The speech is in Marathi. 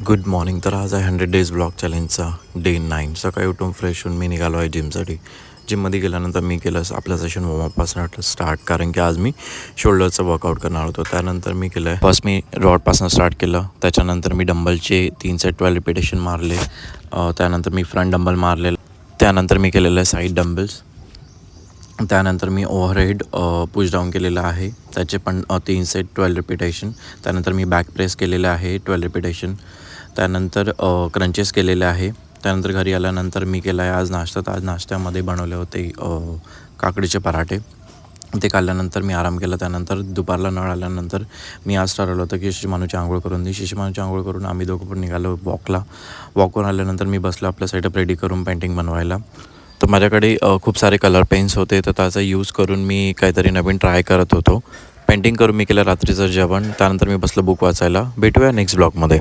Good morning. तर आज आहे 100 डेज ब्लॉग चॅलेंजचा डे 9. सकाळी उठून फ्रेश होऊन मी निघालो आहे जिमसाठी. जिममध्ये गेल्यानंतर मी केलं आपलं सेशन वॉर्मअपपासून स्टार्ट, कारण की आज मी शोल्डरचं वर्कआउट करणार होतो. त्यानंतर मी केलं फर्स्ट मी रॉडपासून स्टार्ट केलं. त्याच्यानंतर मी डंबलचे 3 सेट 12 रिपिटेशन मारले. त्यानंतर मी फ्रंट डंबल मारलेलं. त्यानंतर मी केलेलं आहे साईड डंबल्स. त्यानंतर मी ओव्हरहेड पुश डाऊन केलेलं आहे, त्याचे पण 3 सेट 12 रिपिटेशन. त्यानंतर मी बॅक प्रेस केलेलं आहे 12 रिपिटेशन. त्यानंतर क्रंचेस केलेले आहे. त्यानंतर घरी आल्यानंतर मी केला आहे आज नाश्ता. तर आज नाश्त्यामध्ये बनवले होते काकडीचे पराठे. ते खाल्ल्यानंतर मी आराम केला. त्यानंतर दुपारला नळ आल्यानंतर मी आज ठरवलं होतं की शिशुमानूची आंघोळ करून दे. शिशुमानूची आंघोळ करून आम्ही दोघं पण निघालो वॉकला. वॉकवरून आल्यानंतर मी बसलो आपला सेटअप रेडी करून पेंटिंग बनवायला. तर माझ्याकडे खूप सारे कलर पेन्स होते, तर त्याचा यूज करून मी काहीतरी नवीन ट्राय करत होतो. पेंटिंग करून मी केलं रात्रीचं जेवण. त्यानंतर मी बसलो बुक वाचायला. भेटूया नेक्स्ट ब्लॉगमध्ये.